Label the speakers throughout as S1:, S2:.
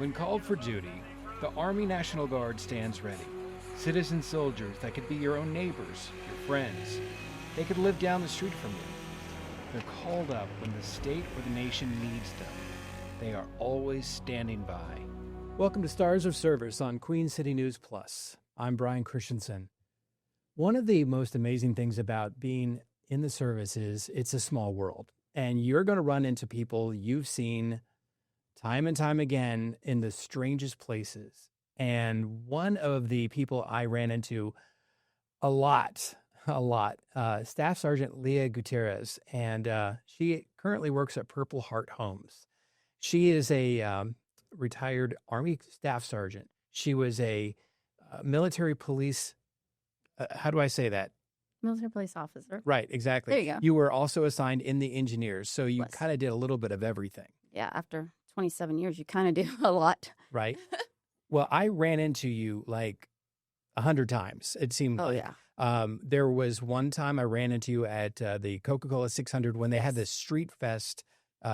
S1: When called for duty, the Army National Guard stands ready. Citizen soldiers that could be your own neighbors, your friends. They could live down the street from you. They're called up when the state or the nation needs them. They are always standing by. Welcome to Stars of Service on Queen City News Plus. I'm Brian Christensen. One of the most amazing things about being in the service is it's a small world. And you're going to run into people you've seen time and time again in the strangest places. And one of the people I ran into a lot, Staff Sergeant Leah Gutierrez, and she currently works at Purple Heart Homes. She is a retired Army Staff Sergeant. She was a military police, how do I say that?
S2: Military police officer.
S1: Right, exactly.
S2: There you go.
S1: You were also assigned in the engineers, so you
S2: Yes.
S1: kind of did a little bit of everything.
S2: Yeah, after 27 years, you kind of do a lot.
S1: Right. Well, I ran into you like 100 times. It seemed
S2: Oh,
S1: like.
S2: yeah.
S1: There was one time I ran into you at the Coca-Cola 600 when they had
S2: Yes.
S1: this street fest.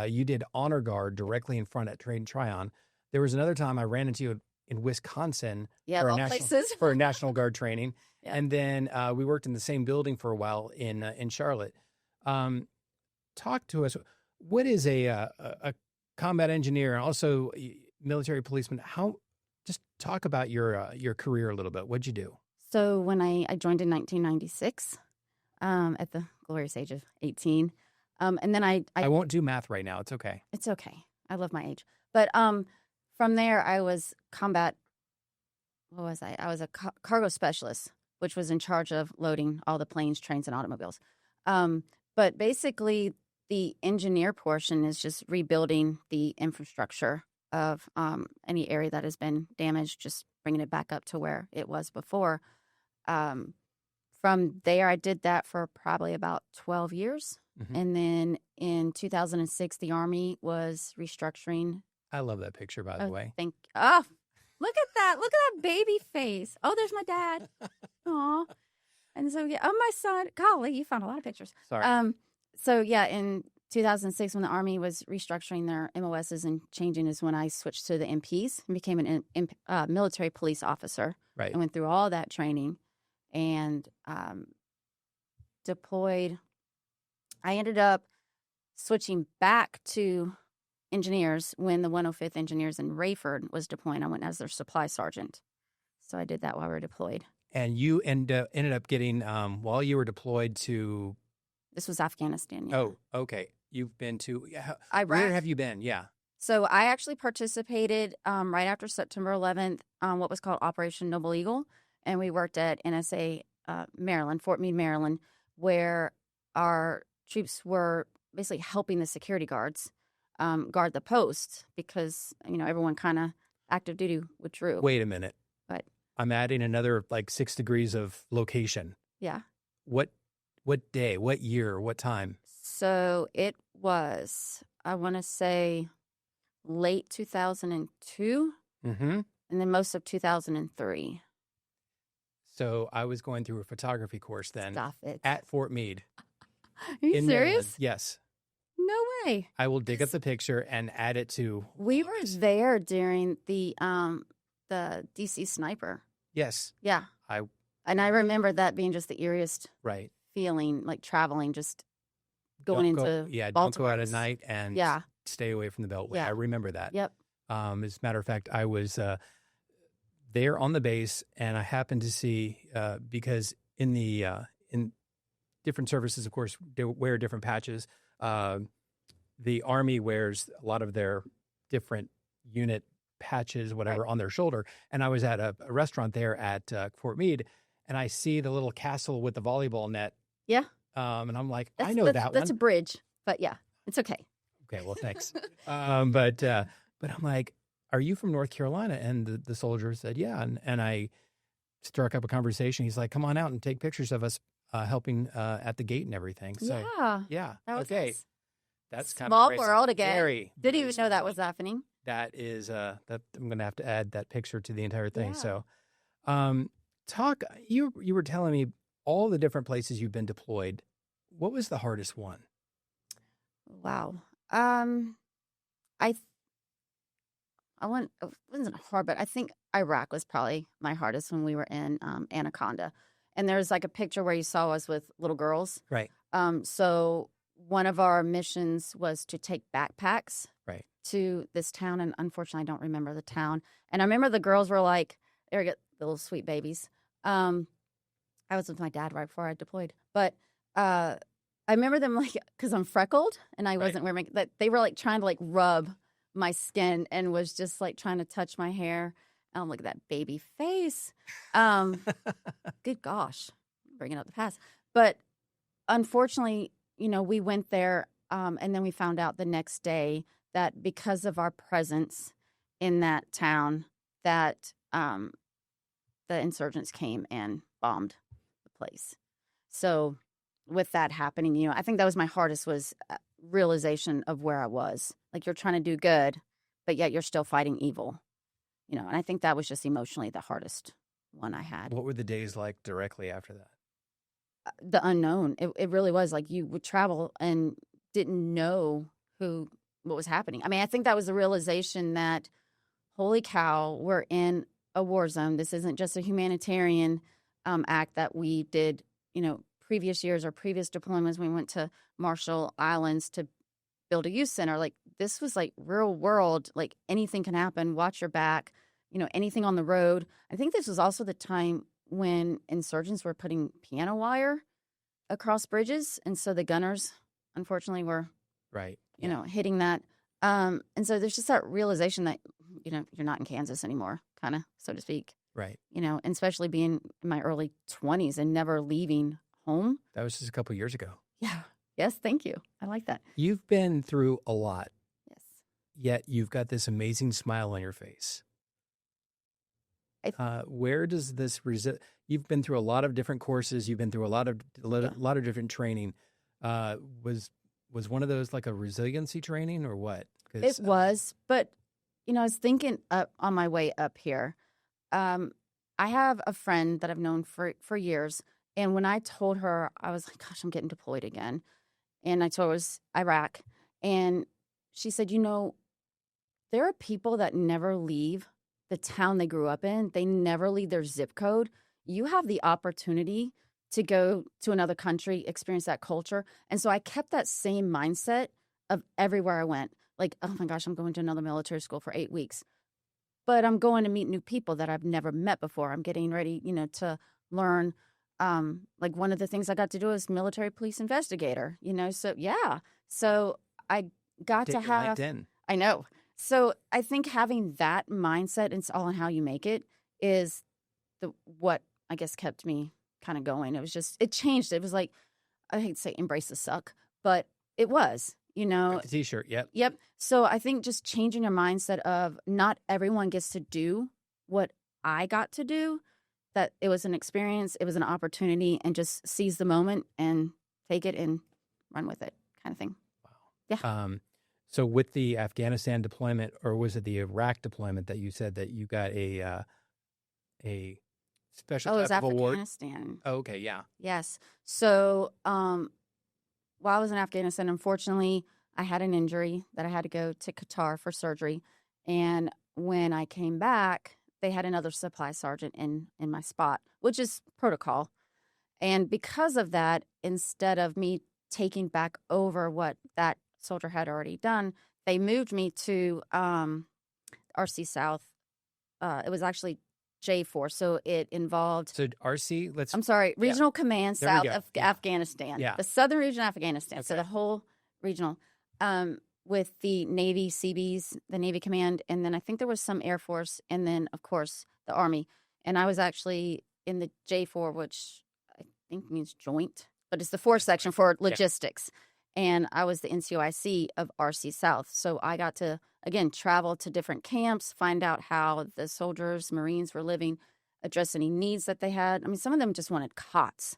S1: You did honor guard directly in front at Trade and Tryon. There was another time I ran into you in Wisconsin
S2: Yeah,
S1: for,
S2: of
S1: a
S2: all
S1: national,
S2: places.
S1: for a National Guard training.
S2: Yeah.
S1: And then we worked in the same building for a while in Charlotte. Talk to us. What is a combat engineer and also military policeman? Just talk about your career a little bit. What'd you do?
S2: So when I joined in 1996, at the glorious age of 18, and then I
S1: won't do math right now. It's okay.
S2: it's okay. I love my age. But from there, I was combat. What was I? I was a cargo specialist, which was in charge of loading all the planes, trains, and automobiles. But basically, the engineer portion is just rebuilding the infrastructure of any area that has been damaged, just bringing it back up to where it was before. From there, I did that for probably about 12 years.
S1: Mhm.
S2: And then in 2006, the Army was restructuring.
S1: I love that picture, by the way.
S2: Oh, look at that. Look at that baby face. Oh, there's my dad. Aw. And so, yeah. Oh, my son. Golly, you found a lot of pictures.
S1: Sorry.
S2: So, yeah, in 2006, when the Army was restructuring their MOSs and changing is when I switched to the MPs and became an military police officer.
S1: Right.
S2: I went through all that training and deployed. I ended up switching back to engineers when the 105th Engineers in Rayford was deploying. I went as their supply sergeant. So I did that while we were deployed.
S1: And you ended up getting, while you were deployed to...
S2: This was Afghanistan. Yeah.
S1: Oh, okay. You've been to...
S2: Iraq.
S1: Where have you been? Yeah.
S2: So I actually participated right after September 11th on what was called Operation Noble Eagle. And we worked at NSA Maryland, Fort Meade, Maryland, where our troops were basically helping the security guards guard the post because, everyone kind of active duty withdrew.
S1: Wait a minute.
S2: What?
S1: I'm adding another 6 degrees of location.
S2: Yeah.
S1: What day, what year, what time?
S2: So it was, I want to say, late 2002
S1: Mm-hmm.
S2: and then most of 2003.
S1: So I was going through a photography course then
S2: Stop it.
S1: at Fort Meade.
S2: Are you
S1: in
S2: serious?
S1: Maryland. Yes.
S2: No way.
S1: I will dig up the picture and add it to...
S2: We were there during the DC sniper.
S1: Yes.
S2: Yeah.
S1: I
S2: remember that being just the eeriest
S1: Right.
S2: feeling, like traveling, just going into
S1: don't
S2: Baltimore.
S1: go out at night and
S2: Yeah.
S1: stay away from the Beltway.
S2: Yeah.
S1: I remember that.
S2: Yep.
S1: As a matter of fact, I was there on the base, and I happened to see because in the in different services, of course, they wear different patches. The Army wears a lot of their different unit patches, whatever,
S2: Right.
S1: on their shoulder. And I was at a restaurant there at Fort Meade, and I see the little castle with the volleyball net.
S2: Yeah.
S1: And I'm like,
S2: That's,
S1: I know
S2: that's,
S1: that
S2: That's
S1: one.
S2: a bridge, but yeah, it's okay.
S1: Okay, well, thanks. But I'm like, are you from North Carolina? And the soldier said, yeah. And I struck up a conversation. He's like, come on out and take pictures of us helping at the gate and everything. So,
S2: Yeah.
S1: yeah.
S2: That was
S1: Okay.
S2: nice.
S1: That's kind
S2: Small
S1: of crazy.
S2: world again.
S1: Very,
S2: Didn't
S1: very
S2: even
S1: small
S2: know that
S1: world.
S2: was happening.
S1: That is, that I'm going to have to add that picture to the entire thing.
S2: Yeah.
S1: So, you were telling me all the different places you've been deployed. What was the hardest one?
S2: Wow. I It wasn't hard, but I think Iraq was probably my hardest when we were in Anaconda. And there's like a picture where you saw us with little girls.
S3: Right.
S2: So one of our missions was to take backpacks
S3: Right.
S2: to this town. And unfortunately, I don't remember the town. And I remember the girls were like, there we go, the little sweet babies. I was with my dad right before I deployed. But I remember them like, because I'm freckled and I wasn't wearing that. They were like trying to like rub my skin and was just like trying to touch my hair. And look at that baby face. Good gosh, bringing up the past. But unfortunately, we went there and then we found out the next day that because of our presence in that town, that the insurgents came and bombed the place. So with that happening, I think that was my hardest was realization of where I was. Like you're trying to do good, but yet you're still fighting evil. And I think that was just emotionally the hardest one I had.
S3: What were the days like directly after that?
S2: The unknown. It really was like you would travel and didn't know what was happening. I mean, I think that was the realization that, holy cow, we're in a war zone. This isn't just a humanitarian act that we did, previous years or previous deployments. We went to Marshall Islands to build a youth center. Like this was like real world, like anything can happen. Watch your back, anything on the road. I think this was also the time when insurgents were putting piano wire across bridges. And so the gunners, unfortunately, were, hitting that. And so there's just that realization that, you're not in Kansas anymore, kind of, so to speak.
S3: Right.
S2: And especially being in my early 20s and never leaving home.
S3: That was just a couple years ago.
S2: Yeah. Yes, thank you. I like that.
S3: You've been through a lot.
S2: Yes.
S3: Yet you've got this amazing smile on your face. Where does this You've been through a lot of different courses. You've been through a lot of different training. Was one of those like a resiliency training or what?
S2: It was, but I was thinking on my way up here. I have a friend that I've known for years, and when I told her, I was like, "Gosh, I'm getting deployed again," and I told her it was Iraq, and she said, there are people that never leave the town they grew up in. They never leave their zip code. You have the opportunity to go to another country, experience that culture. And so I kept that same mindset of everywhere I went. Like, oh my gosh, I'm going to another military school for 8 weeks. But I'm going to meet new people that I've never met before. I'm getting ready, to learn. Like one of the things I got to do is military police investigator, So, yeah. So I got to have... I know. So I think having that mindset, it's all on how you make it, is what I guess kept me kind of going. It was just, it changed. It was like, I hate to say embrace the suck, but it was,
S3: The T-shirt, yep.
S2: Yep. So I think just changing your mindset of not everyone gets to do what I got to do, that it was an experience, it was an opportunity, and just seize the moment and take it and run with it kind of thing.
S3: Wow. Yeah. So with the Afghanistan deployment, or was it the Iraq deployment that you said that you got a special type of award?
S2: Afghanistan.
S3: Oh, okay, yeah.
S2: Yes. So while I was in Afghanistan, unfortunately, I had an injury that I had to go to Qatar for surgery. And when I came back, they had another supply sergeant in my spot, which is protocol. And because of that, instead of me taking back over what that soldier had already done, they moved me to RC South. It was actually J4, so it involved...
S3: So RC,
S2: I'm sorry, Regional Command
S3: There
S2: South
S3: we go.
S2: of
S3: Yeah.
S2: Afghanistan.
S3: Yeah.
S2: The southern region of Afghanistan. So
S3: Okay.
S2: the whole regional, with the Navy, Seabees, the Navy Command, and then I think there was some Air Force, and then, of course, the Army. And I was actually in the J4, which I think means joint, but it's the 4 section for logistics. And I was the NCOIC of RC South. So I got to, again, travel to different camps, find out how the soldiers, Marines were living, address any needs that they had. I mean, some of them just wanted cots,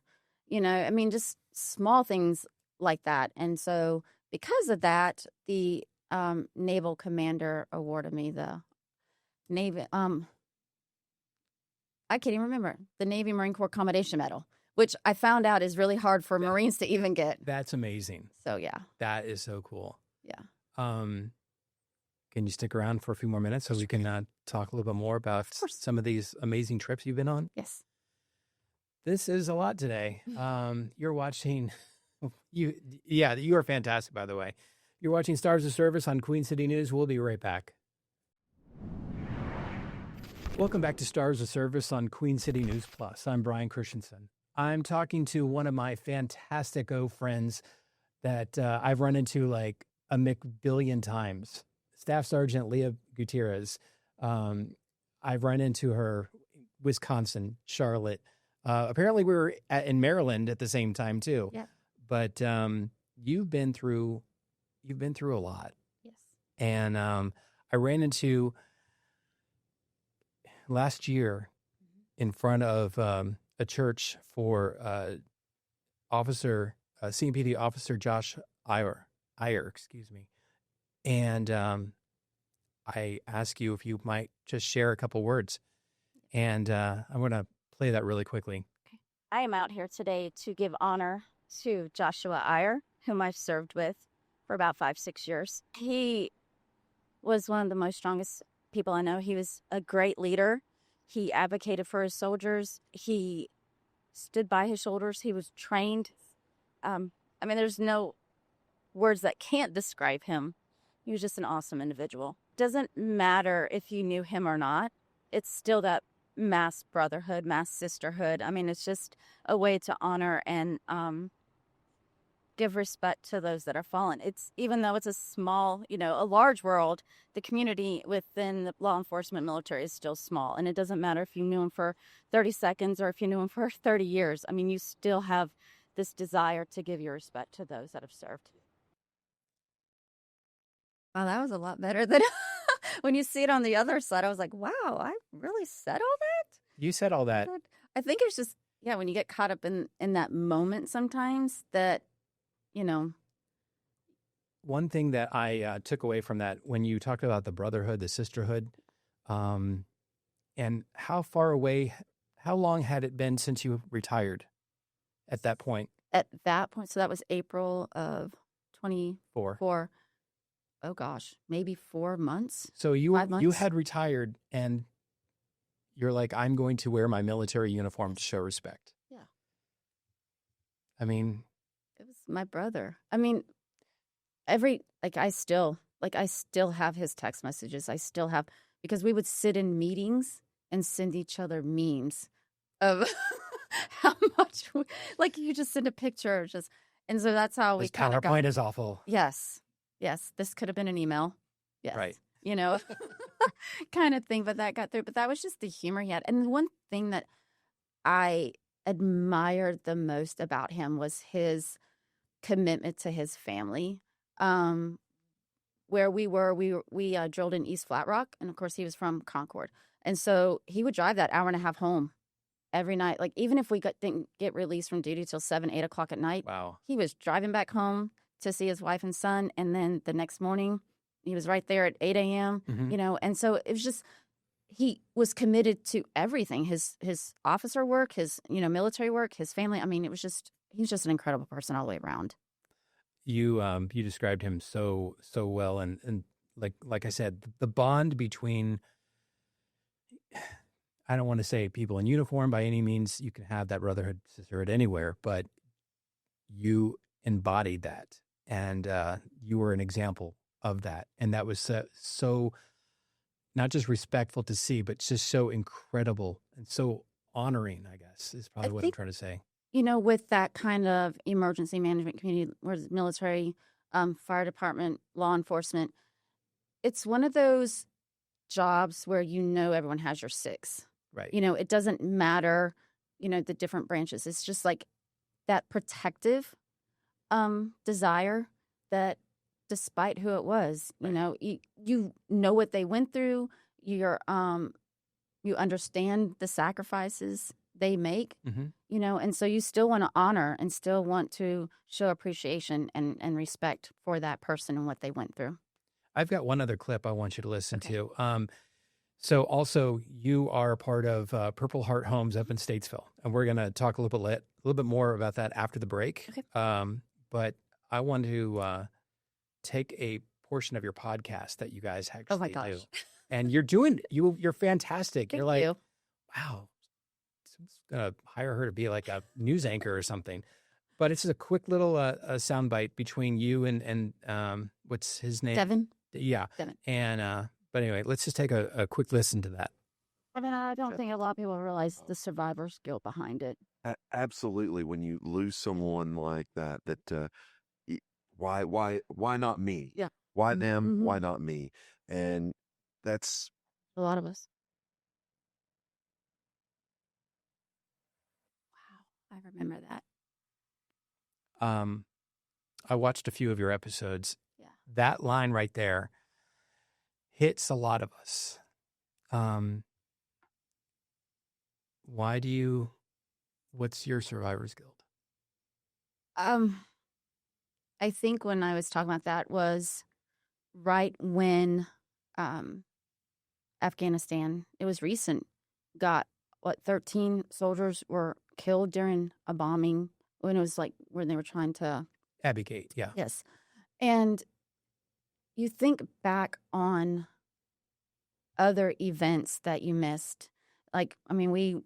S2: just small things like that. And so because of that, the naval commander awarded me the Navy, I can't even remember, the Navy Marine Corps Commendation Medal, which I found out is really hard for Marines to even get.
S3: That's amazing.
S2: So, yeah.
S3: That is so cool.
S2: Yeah.
S3: Can you stick around for a few more minutes so we can talk a little bit more about
S2: course.
S3: some of these amazing trips you've been on?
S2: Yes.
S3: This is a lot today. You're watching, you are fantastic, by the way. You're watching Stars of Service on Queen City News. We'll be right back. Welcome back to Stars of Service on Queen City News Plus. I'm Brian Christensen. I'm talking to one of my fantastic friends that I've run into like a McBillion times. Staff Sergeant Leah Gutierrez. I've run into her, Wisconsin, Charlotte. Apparently we were in Maryland at the same time too.
S2: Yeah.
S3: But you've been through a lot.
S2: Yes.
S3: And I ran into last year in front of a church for CMPD Officer Josh Iyer, excuse me. And I ask you if you might just share a couple words. And I'm going to play that really quickly.
S2: I am out here today to give honor to Joshua Iyer, whom I've served with for about 5-6 years. He was one of the most strongest people I know. He was a great leader. He advocated for his soldiers. He stood by his shoulders. He was trained. There's no words that can't describe him. He was just an awesome individual. Doesn't matter if you knew him or not. It's still that mass brotherhood, mass sisterhood. It's just a way to honor and give respect to those that are fallen. It's, even though it's a small, a large world, the community within the law enforcement military is still small. And it doesn't matter if you knew him for 30 seconds or if you knew him for 30 years. You still have this desire to give your respect to those that have served. Wow, that was a lot better than when you see it on the other side. I was like, wow, I really said all that?
S3: You said all that.
S2: I think it's just, when you get caught up in that moment sometimes that,
S3: One thing that I took away from that, when you talked about the brotherhood, the sisterhood, and how long had it been since you retired at that point?
S2: At that point, so that was April of 24. Oh gosh, maybe 4 months.
S3: So
S2: 5 months?
S3: you had retired and you're like, I'm going to wear my military uniform to show respect.
S2: Yeah.
S3: It
S2: was my brother. I still have his text messages. I still have, because we would sit in meetings and send each other memes of how much, you just send a picture, and so that's how
S3: this PowerPoint is awful.
S2: Yes. This could have been an email. Yes.
S3: Right.
S2: Kind of thing, but that got through. But that was just the humor he had. And the one thing that I admired the most about him was his commitment to his family. Where we drilled in East Flat Rock, and of course he was from Concord, and so he would drive that hour and a half home every night. Even if we didn't get released from duty till 7, 8 o'clock at night,
S3: wow,
S2: he was driving back home to see his wife and son, and then the next morning he was right there at 8 a.m.
S3: Mm-hmm.
S2: And so it was just, he was committed to everything, his officer work, his military work, his family. He was just an incredible person all the way around.
S3: You described him so well, and like I said, the bond between, I don't want to say people in uniform by any means. You can have that brotherhood, sisterhood anywhere, but you embodied that, and you were an example of that, and that was so not just respectful to see, but just so incredible and so honoring, I guess, is probably what I'm trying to say.
S2: With that kind of emergency management community, where the military, fire department, law enforcement, it's one of those jobs where everyone has your six.
S3: Right.
S2: It doesn't matter, the different branches. It's just like that protective desire that, despite who it was,
S3: right,
S2: you know what they went through. You understand the sacrifices they make,
S3: mm-hmm,
S2: and so you still want to honor and still want to show appreciation and respect for that person and what they went through.
S3: I've got one other clip I want you to listen to. So also you are part of Purple Heart Homes up in Statesville, and we're going to talk a little bit more about that after the break.
S2: Okay.
S3: But I want to take a portion of your podcast that you guys
S2: Oh my
S3: actually
S2: gosh.
S3: do. And you're fantastic. You're
S2: Thank
S3: like,
S2: you.
S3: wow, I'm gonna hire her to be like a news anchor or something. But it's a quick little soundbite between you and what's his name?
S2: Devin.
S3: Yeah.
S2: Devin.
S3: And but anyway, let's just take a quick listen to that.
S2: I mean, I don't think a lot of people realize the survivor's guilt behind it.
S4: Absolutely. When you lose someone like that, why not me?
S2: Yeah.
S4: Why them?
S2: Mhm.
S4: Why not me? And that's
S2: A lot of us. Wow. I remember that.
S3: I watched a few of your episodes.
S2: Yeah.
S3: That line right there hits a lot of us. What's your survivor's guilt?
S2: I think when I was talking about that was right when Afghanistan, it was recent, got 13 soldiers were killed during a bombing when it was like when they were trying to.
S3: Abbey Gate, yeah.
S2: Yes. And you think back on other events that you missed. Like, I mean,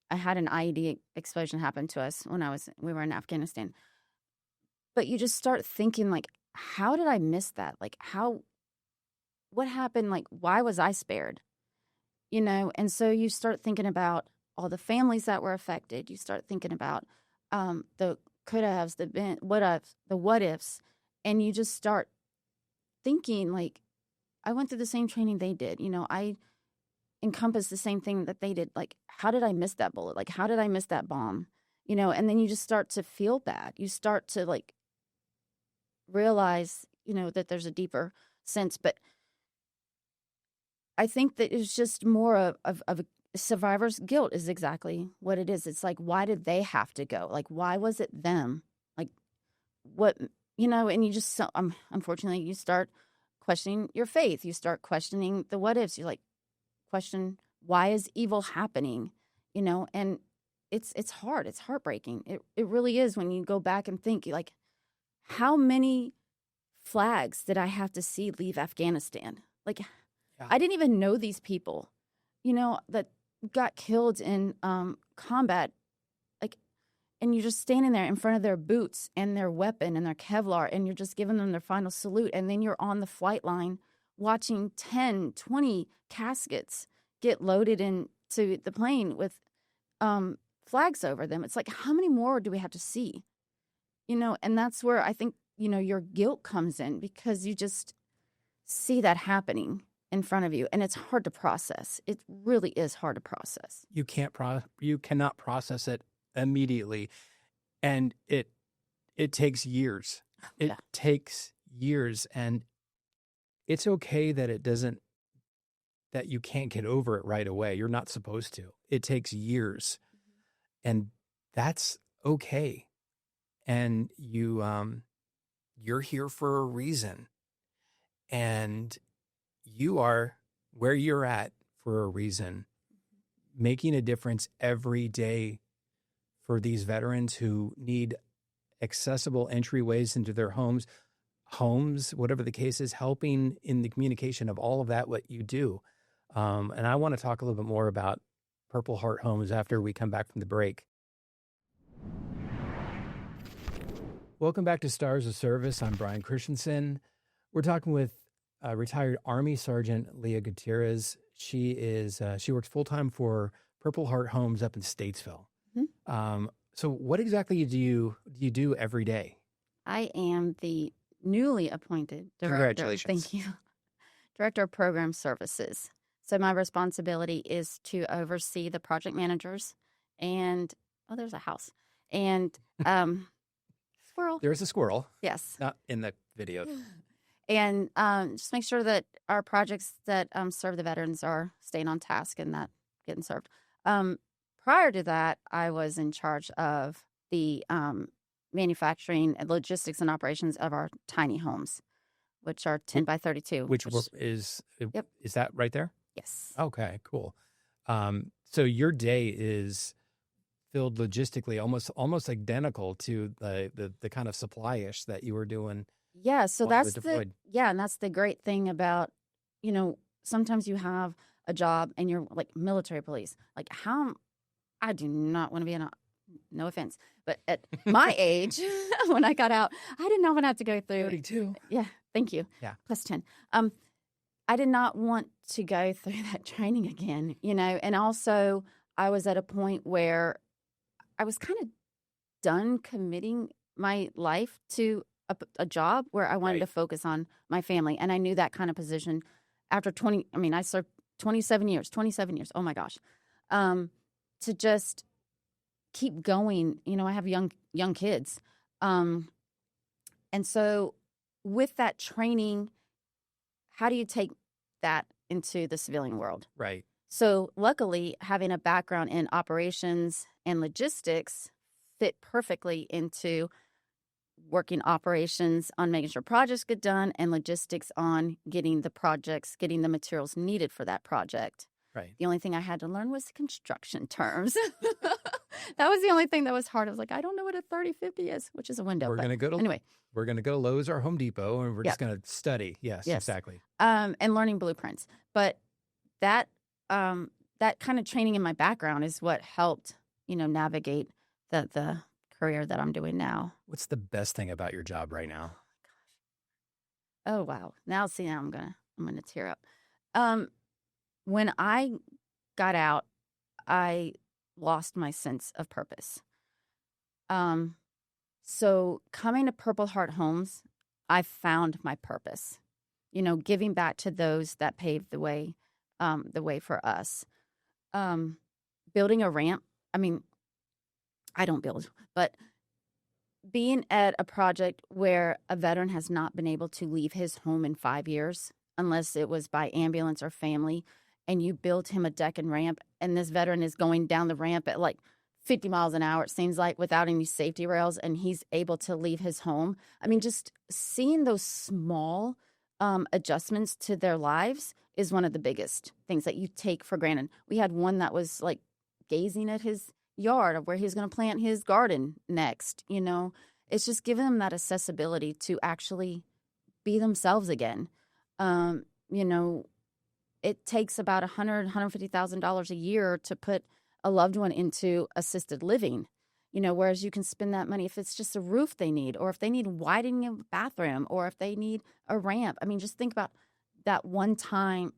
S2: I had an IED explosion happen to us when we were in Afghanistan. But you just start thinking, like, how did I miss that? Like, what happened? Like, why was I spared? You know? And so you start thinking about all the families that were affected. You start thinking about the could-haves, the what-ifs. And you just start thinking, like, I went through the same training they did. You know, I encompassed the same thing that they did. Like, how did I miss that bullet? Like, how did I miss that bomb? You know, and then you just start to feel bad. You start to, like, realize, you know, that there's a deeper sense. But I think that it's just more of a survivor's guilt is exactly what it is. It's like, why did they have to go? Like, why was it them? Like, what, you know, and you just, unfortunately, you start questioning your faith. You start questioning the what ifs. You like question, why is evil happening? You know, and it's hard. It's heartbreaking. It really is when you go back and think, like, how many flags did I have to see leave Afghanistan? Like, yeah. I didn't even know these people, you know, that got killed in combat. Like, and you're just standing there in front of their boots and their weapon and their Kevlar, and you're just giving them their final salute. And then you're on the flight line watching 10, 20 caskets get loaded into the plane with flags over them. It's like, how many more do we have to see? You know, and that's where I think, you know, your guilt comes in, because you just see that happening in front of you, and it's hard to process. It really is hard to process.
S3: You cannot process it immediately, and it takes years. It takes years, and it's okay that that you can't get over it right away. You're not supposed to. It takes years, and that's okay. And you're here for a reason, and you are where you're at for a reason, making a difference every day for these veterans who need accessible entryways into their homes, whatever the case is, helping in the communication of all of that, what you do. And I want to talk a little bit more about Purple Heart Homes after we come back from the break. Welcome back to Stars of Service. I'm Brian Christensen. We're talking with retired Army Sergeant Leah Gutierrez. She works full-time for Purple Heart Homes up in Statesville. Mm-hmm. So what exactly do you do every day?
S2: I am the newly appointed director.
S3: Congratulations.
S2: Thank you. Director of Program Services. So my responsibility is to oversee the project managers and, there's a house. And squirrel.
S3: There's a squirrel.
S2: Yes.
S3: Not in the video.
S2: And just make sure that our projects that serve the veterans are staying on task and that getting served. Prior to that, I was in charge of the manufacturing and logistics and operations of our tiny homes, which are 10 by 32.
S3: Which is that right there?
S2: Yes.
S3: Okay, cool. So your day is filled logistically almost identical to the kind of supply-ish that you were doing
S2: Yeah, so
S3: while he
S2: that's
S3: was deployed.
S2: and that's the great thing about, sometimes you have a job and you're like military police. Like I do not want to be in a, no offense, but at my age, when I got out, I did not want to have to go through.
S3: 32.
S2: Yeah, thank you.
S3: Yeah.
S2: Plus 10. I did not want to go through that training again, and also I was at a point where I was kind of done committing my life to a job where I wanted
S3: Right.
S2: to focus on my family. And I knew that kind of position after I served 27 years. Oh my gosh. To just keep going, I have young kids. And so with that training, how do you take that into the civilian world?
S3: Right.
S2: So luckily, having a background in operations and logistics fit perfectly into working operations on making sure projects get done and logistics on getting the materials needed for that project.
S3: Right.
S2: The only thing I had to learn was construction terms. That was the only thing that was hard. I was like, I don't know what a 30/50 is, which is a window.
S3: We're
S2: but
S3: gonna go to
S2: anyway.
S3: We're gonna go to Lowe's or Home Depot, and we're
S2: Yeah.
S3: just gonna study. Yes,
S2: Yes.
S3: exactly.
S2: And learning blueprints. But that that kind of training in my background is what helped, navigate the career that I'm doing now.
S3: What's the best thing about your job right now?
S2: Oh wow. Now I'm gonna tear up. When I got out, I lost my sense of purpose. So coming to Purple Heart Homes, I found my purpose. Giving back to those that paved the way for us. Building a ramp. I mean, I don't build, but being at a project where a veteran has not been able to leave his home in 5 years, unless it was by ambulance or family, and you build him a deck and ramp, and this veteran is going down the ramp at like 50 miles an hour, it seems like, without any safety rails, and he's able to leave his home. I mean, just seeing those small adjustments to their lives is one of the biggest things that you take for granted. We had one that was like gazing at his yard of where he's going to plant his garden next. It's just giving them that accessibility to actually be themselves again. It takes about $150,000 a year to put a loved one into assisted living, whereas you can spend that money if it's just a roof they need, or if they need widening of a bathroom, or if they need a ramp. I mean, just think about that one-time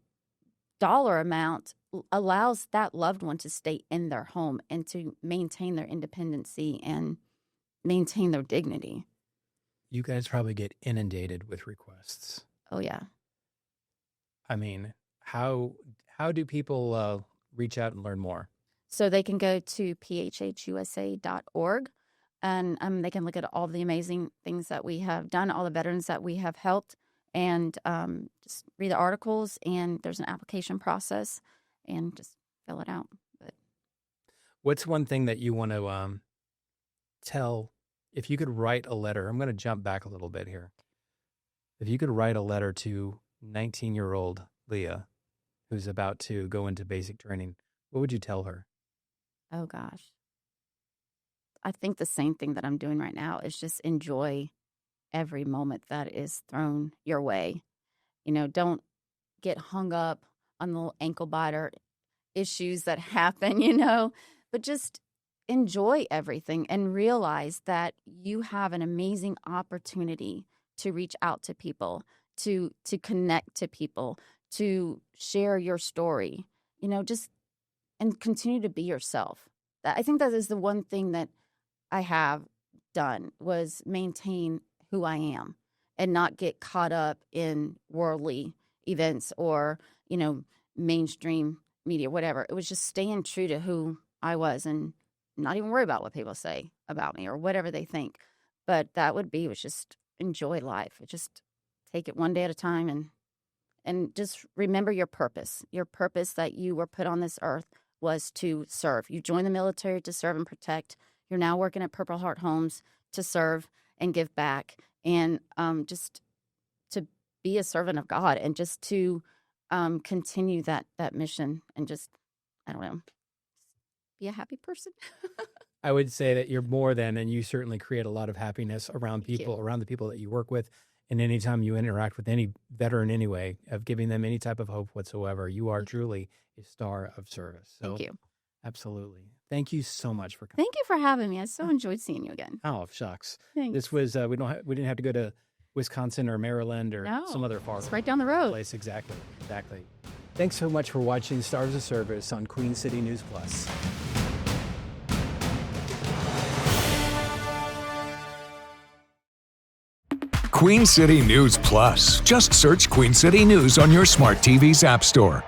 S2: dollar amount allows that loved one to stay in their home and to maintain their independency and maintain their dignity.
S3: You guys probably get inundated with requests.
S2: Oh, yeah.
S3: I mean, how do people reach out and learn more?
S2: So they can go to phhusa.org, and they can look at all the amazing things that we have done, all the veterans that we have helped, and just read the articles, and there's an application process, and just fill it out. But
S3: What's one thing that you want to tell, if you could write a letter? I'm going to jump back a little bit here. If you could write a letter to 19-year-old Leah, who's about to go into basic training, what would you tell her?
S2: oh gosh, I think the same thing that I'm doing right now is just enjoy every moment that is thrown your way. Don't get hung up on the little ankle biter issues that happen, but just enjoy everything and realize that you have an amazing opportunity to reach out to people, to connect to people, to share your story, and continue to be yourself. I think that is the one thing that I have done, was maintain who I am and not get caught up in worldly events or, mainstream media, whatever. It was just staying true to who I was and not even worry about what people say about me or whatever they think. But that was just enjoy life. Just take it one day at a time and just remember your purpose that you were put on this earth was to serve. You joined the military to serve and protect. You're now working at Purple Heart Homes to serve and give back, and just to be a servant of God, and just to continue that mission, and just, I don't know, be a happy person.
S3: I would say that you're more than, and you certainly create a lot of happiness around
S2: Thank you.
S3: people, around the people that you work with, And anytime you interact with any veteran anyway, of giving them any type of hope whatsoever, you are truly a star of service. So,
S2: Thank you.
S3: absolutely. Thank you so much for coming.
S2: Thank you for having me. I so enjoyed seeing you again.
S3: Oh, shucks.
S2: Thanks.
S3: This was, we didn't have to go to Wisconsin or Maryland or
S2: No,
S3: some other far
S2: it's right down the road.
S3: place. Exactly. Thanks so much for watching Stars of Service on Queen City News Plus.
S5: Queen City News Plus. Just search Queen City News on your smart TV's app store.